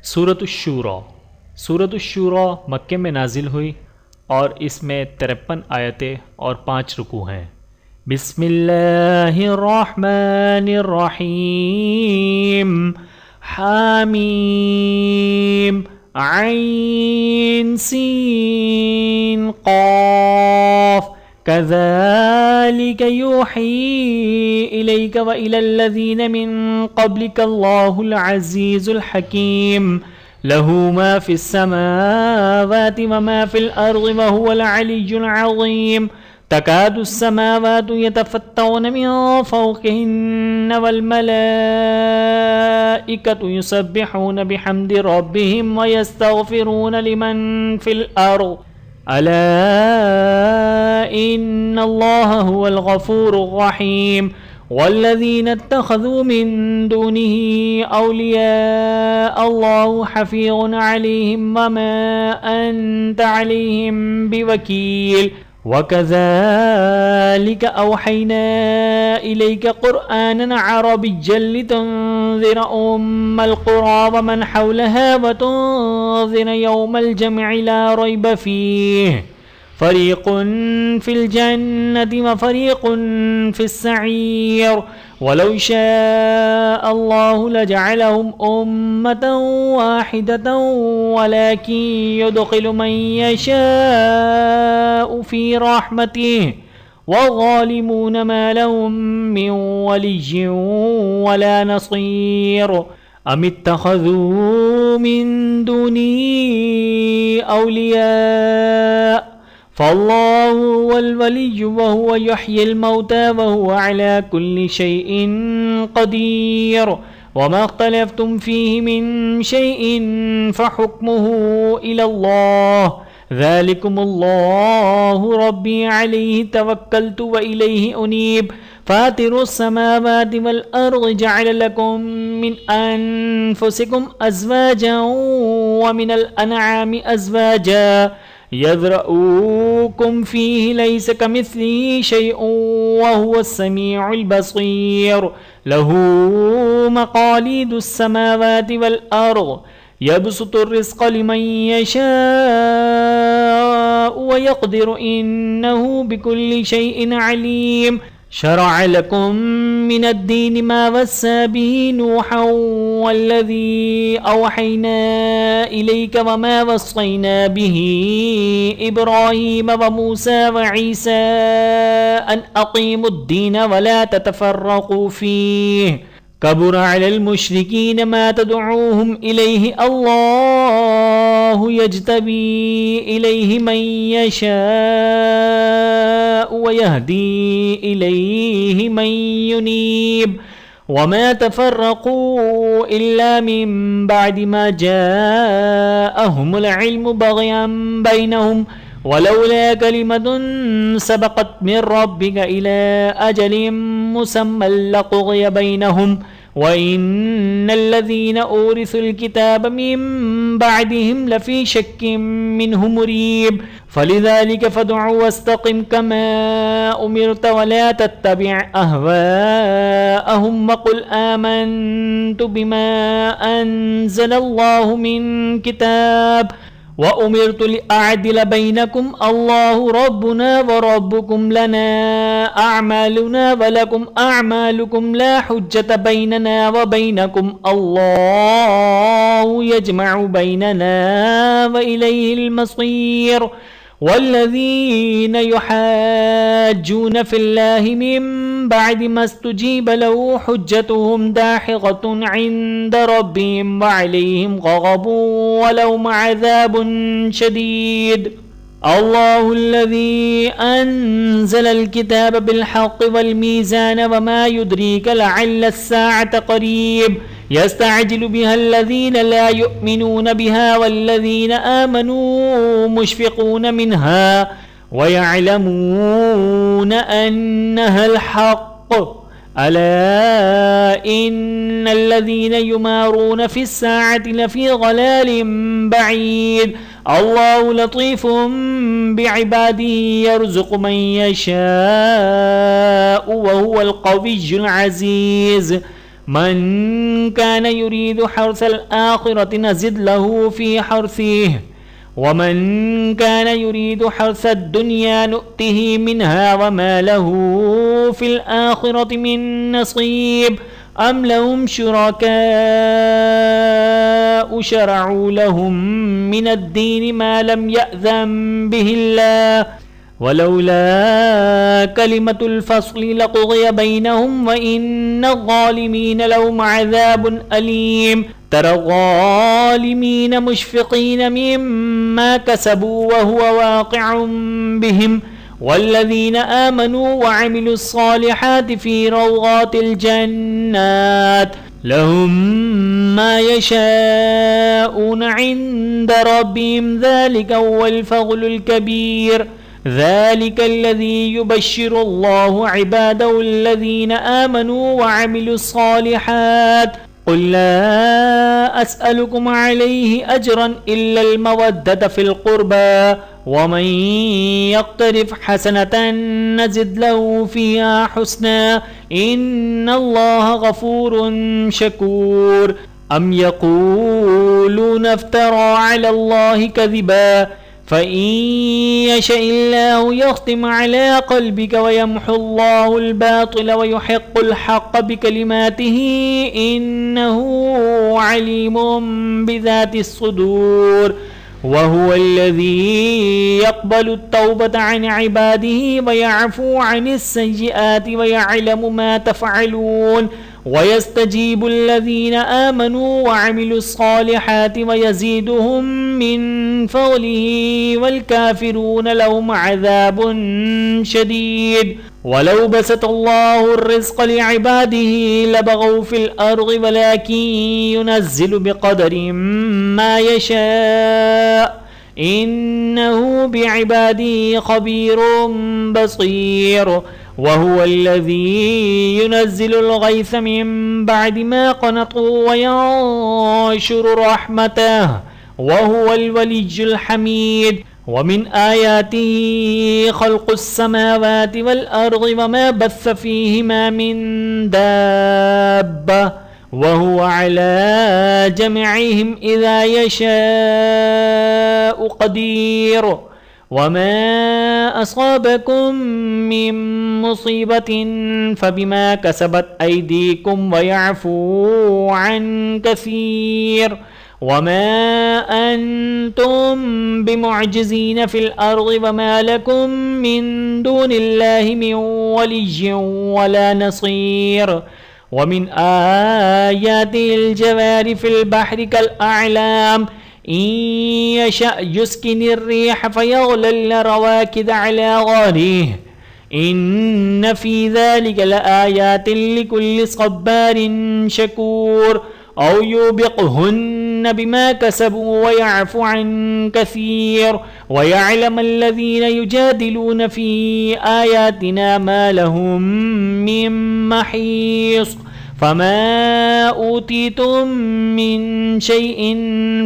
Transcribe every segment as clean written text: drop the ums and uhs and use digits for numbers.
सूरतुश्शूरा। सूरतुश्शूरा मक्के में नाजिल हुई और इसमें 53 आयतें और 5 रुकू हैं। बिस्मिल्लाहिर्रहमानिर्रहीम। हामीम ऐन सीन क़ाफ कज़ालिक यूही इलैका व इलल्लज़ीन मिन क़ब्लिका अल्लाहुल अज़ीज़ुल हकीम लहू मा फ़िस समावाति व मा फ़िल अर्ज़ि व हुवल अलिय्युल अज़ीम। तकादुस समावातु यतफ़त्तरन मिन फ़ौक़िहिन्न वल मलाइकतु युसब्बिहून बिहम्दि रब्बिहिम व यस्तग़फ़िरून लिमन फ़िल अर्ज़ि अला इन्नल्लाहा हुवल गफ़ूरुर रहीम। वल्लज़ीन इत्तख़ज़ू मिन दूनिही औलियाअ अल्लाहु हफ़ीज़ुन अलैहिम व मा अन्त अलैहिम बिवकील। वकज़ालिक औहैना इलैका क़ुरआनन अरबिय्यन लितुनज़िर उम्मल क़ुरा व मन हौलहा व तुनज़िर यौमल जम'i ला रैब फ़ीह फ़रीक़ुन फ़िल जन्नति व फ़रीक़ुन फ़िस सईर। वलौ शाअ अल्लाहु लजअलहुम उम्मतन वाहिदतन वलाकिन युदख़िलु मन यशाअु फ़ी रहमतिहि वज़्ज़ालिमून मा लहुम मिन वलिय्यिन वला नसीर। अमित्तख़ज़ू मिन दूनिही औलिया फ़ल्लाहु हुवल वलिय्यु व हुवा युह्यिल मौता व हुवा अला कुल्लि शैइन क़दीर। वमा इख्तलफ़्तुम फ़ीहि मिन शैइन फ़हुक्मुहु इलल्लाह ज़ालिकुमुल्लाहु रब्बी अलैहि तवक्कलतु व इलैहि उनीब। फ़ातिरुस समावाति वल अर्ज़ि जअल लकुम मिन अनफुसिकुम अज़वाजन व मिनल अनआमि अज़वाजा यज़रऊकुम फ़ीहि लैस कमिस्लिहि शैउन व हुवस समीउल बसीर। लहू मक़ालिदुस समावाति वल अर्ज़ यबसुतुर रिज़्क़ लिमन यशाअु व यक़दिरु इन्नहु बिकुल्लि शैइन अलीम। शरअ लकुम मिनद्दीनि मा वस्सा बिही नूहन वल्लज़ी औहैना इलैका व मा वस्सैना बिही इब्राहीम व मूसा व ईसा अन अक़ीमुद्दीन व ला ततफ़र्रक़ू फ़ीह कबुर अलल मुश्रिकीन मा तदऊहुम इलैहि अल्लाहु यज्तबी इलैहि मन यशाअु व यहदी इलैहि मन युनीब। वमा तफ़र्रक़ू इल्ला मिन बअदि मा जाअहुमुल इल्मु बग़यन बैनहुम वलौला कलिमतुन सबक़त मिन रब्बिका इला अजलिन मुसम्मन लक़ुज़िय बैनहुम व इन्नल्लज़ीन ऊरिसुल किताब मिन बअदिहिम लफ़ी शक्किन मिन्हु मुरीब। फ़लिज़ालिक फ़द्उ वस्तक़िम कमा उमिरत वला तत्तबिअ अहवाअहुम वक़ुल आमन्तु बिमा अन्ज़लल्लाहु मिन किताब व उमिरतु लिअअदिल बैनकुम अल्लाहु रब्बुना व रब्बुकुम लना अअमालुना व लकुम अअमालुकुम ला हुज्जत बैनना व बैनकुम अल्लाहु यजमअु बैनना व इलैहिल मसीर। वल्लज़ीन युहाज्जून फ़िल्लाहि मिन बअदि मा इस्तुजीब लहु हुज्जतुहुम दाहिक़तुन इन्द रब्बिहिम व अलैहिम ग़ज़बुन व लहुम अज़ाबुन शदीद। अल्लाहुल्लज़ी अन्ज़लल किताब बिलहक़्क़ि वल मीज़ान व मा युद्रीक लअल्ल अस्साअत क़रीब यस्तअजिलु बिहल्लज़ीन ला युमिनून बिहा वल्लज़ीन आमनू मुश्फ़िक़ून मिन्हा व यअलमून अन्नहल हक़्क़ अला इन्नल्लज़ीन युमारून फ़िस्साअति लफ़ी ग़लालिन बईद। अल्लाहु लतीफ़ुम बिइबादिही यर्ज़ुक़ु मन यशाअु व हुवल क़विय्युल अज़ीज़। من كان يريد حرث الآخرة نزد له في حرثه ومن كان يريد حرث الدنيا نؤته منها وما له في الآخرة من نصيب أم لهم شركاء شرعوا لهم من الدين ما لم يأذن به الله ولولا كلمة الفصل لقضي بينهم وإن الظالمين لهم عذاب أليم ترى الظالمين مشفقين مما كسبوا وهو واقع بهم والذين آمنوا وعملوا الصالحات في روضات الجنات لهم ما يشاءون عند ربهم ذلك هو الفضل الكبير ذلك الذي يبشر الله عباده الذين آمنوا وعملوا الصالحات قل لا أسألكم عليه أجرا إلا المودة في القربى ومن يقترف حسنة نزد له فيها حسنا إن الله غفور شكور أم يقولون افترى على الله كذبا فإن يشاء الله يختم على قلبك ويمحو الله الباطل ويحق الحق بكلماته إنه عليم بذات الصدور وهو الذي يقبل التوبة عن عباده ويعفو عن السيئات ويعلم ما تفعلون ويستجيب الذين آمنوا وعملوا الصالحات ويزيدهم من فضله والكافرون لهم عذاب شديد ولو بسط الله الرزق لعباده لبغوا في الأرض ولكن ينزل بقدر ما يشاء إنه بعباده خبير بصير وهو الذي ينزل الغيث من بعد ما قنطوا وينشر رحمته وهو الولي الحميد ومن آياته خلق السماوات والأرض وما بث فيهما من دابة وهو على جمعهم إذا يشاء قدير وما أصابكم من مصيبة فبما كسبت أيديكم ويعفو عن كثير وما أنتم بمعجزين في الأرض وما لكم من دون الله من ولي ولا نصير ومن آياته الجوار في البحر كالأعلام إن يشأ يسكن الريح فيظلل رواكد على ظهره إن في ذلك لآيات لكل صبار شكور أو يوبقهن بما كسبوا ويعفو عن كثير ويعلم الذين يجادلون في آياتنا ما لهم من محيص فما أوتيتم من شيء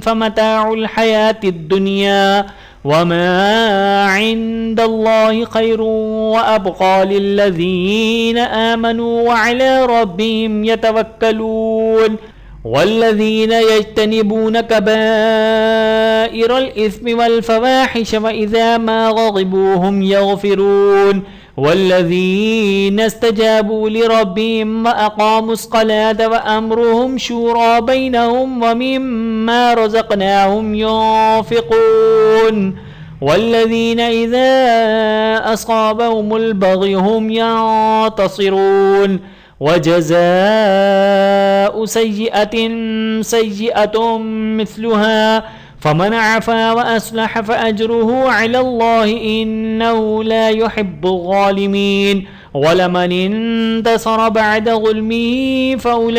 فمتاع الحياة الدنيا وما عند الله خير وأبقى للذين آمنوا وعلى ربهم يتوكلون والذين يجتنبون كبائر الإثم والفواحش وإذا ما غضبوا هم يغفرون والذين استجابوا لربهم وأقاموا الصلاة وأمرهم شورى بينهم ومما رزقناهم ينفقون والذين إذا أصابهم البغي هم ينتصرون وجزاء سيئة سيئة مثلها فمن عفا وأصلح فأجره على الله إنه لا يحب الظالمين ولمن انتصر بعد ظلمه فأولئك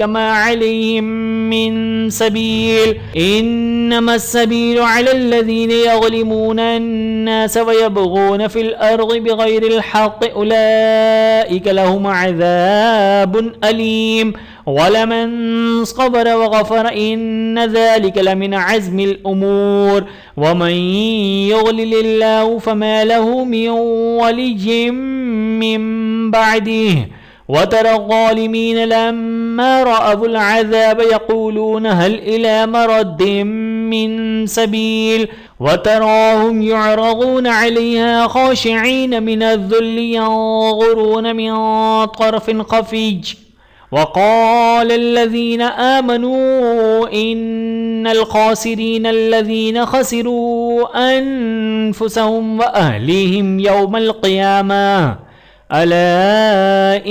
ما عليهم من سبيل إنما السبيل على الذين يظلمون الناس ويبغون في الأرض بغير الحق أولئك لهم عذاب أليم ولمن صبر وغفر إن ذلك لمن عزم الأمور ومن يضلل الله فما له من ولي من بعده वतरा ज़ालिमीन लम्मा रअवुल अज़ाब यक़ूलून हल इला मरद्दिम मिन सबील वतराहुम युअरज़ून अलैहा ख़ाशिईन मिनज़्ज़ुल्लि यंज़ुरून मिन तरफ़िन ख़फ़ीज वक़ाल अल्लज़ीन आमनू इन्नल ख़ासिरीन अल्लज़ीन ख़सिरू अन्फुसहुम व अहलीहिम यौमल क़ियामह अला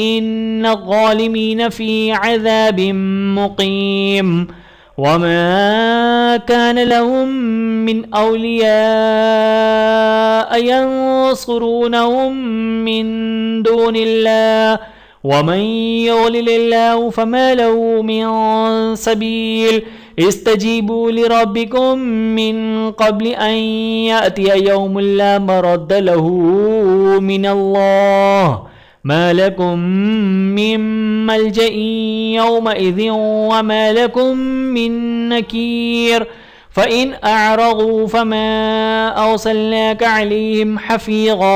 इन्न ज़ालिमीन फ़ी अज़ाबिम मुक़ीम वमा कान लहुम मिन औलिया यंसुरूनहुम मिन दूनिल्लाह वमन युज़लिलिल्लाहु फमा लहु मिन सबील इस्तजीबू लिरब्बिकुम मिन क़ब्लि अन यातिय यौमुन ला मरद्द लहु मिनल्लाह मा लकुम मिन मल्जइन यौमइज़िन वमा लकुम मिन नकीर फ़इन अअरज़ू फमा अरसलनाक अलैहिम हफ़ीज़ा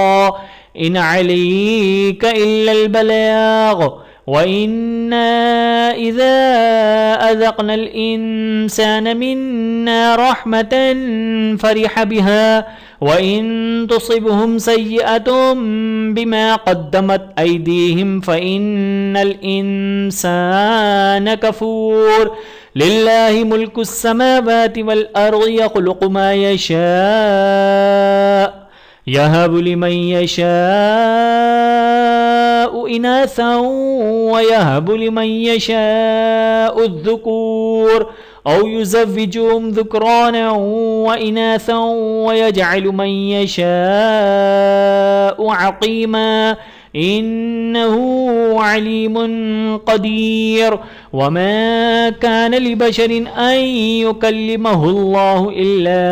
इन अलैका इल्लल बलाग व इन्ना इज़ा अज़क़नल इंसान मिन्ना रहमतन फ़रिह बिहा व इन तुसिबहुम सय्यअतुम बिमा क़द्दमत अयदीहिम फ़इन्नल इंसान कफ़ूर लिल्लाहि मुल्कुस समावाति वल अर्ज़ि यख़्लुक़ु मा यशा यहबु लिमन यशाउ इनासन व यहबु लिमन यशाउ अज़्ज़ुकूर औ युज़व्विजुहुम ज़ुक्रानन व इनासन व यजअलु मन यशाउ अक़ीमा इन्नहु अलीमुन क़दीर वमा कान लिबशरिन अन युकल्लिमहुल्लाहु इल्ला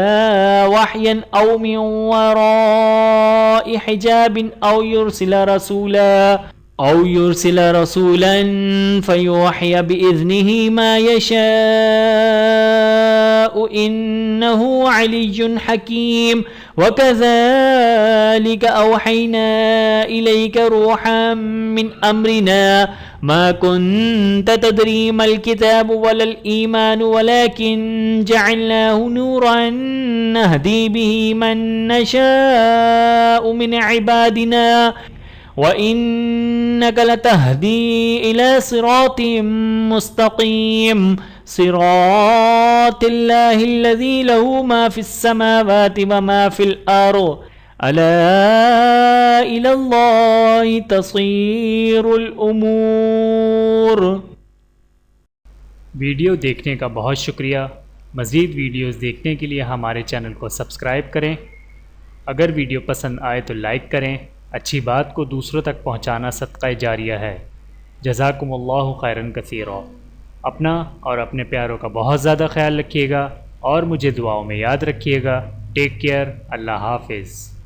वहयन औ मिन वराइ हिजाबिन औ युरसिला रसूलन फयुहिय बिइज़्निहि मा यशाअ इन्नहु अलिय्युन हकीम वकज़ालिक औहैना इलैक रूहन मिन अम्रिना मा कुन्त तदरी मल किताब वलल ईमान वलाकिन जअलनाहु नूरन नहदी बिही मन नशाअ मिन इबादिना व इन्नक लतहदी इला सिरातिम मुस्तक़ीम सिरातिल्लाहिल्लज़ी लहू मा फिस्समावाति व मा फिल अर्ज़ अला इलल्लाहि तसीरुल उमूर। वीडियो देखने का बहुत शुक्रिया। मज़ीद वीडियोस देखने के लिए हमारे चैनल को सब्सक्राइब करें। अगर वीडियो पसंद आए तो लाइक करें। अच्छी बात को दूसरों तक पहुंचाना सदक़ा जारिया है। जज़ाकुमुल्लाहु खैरन कसीरा। अपना और अपने प्यारों का बहुत ज़्यादा ख्याल रखिएगा और मुझे दुआओं में याद रखिएगा। Take care. अल्लाह हाफ़िज़।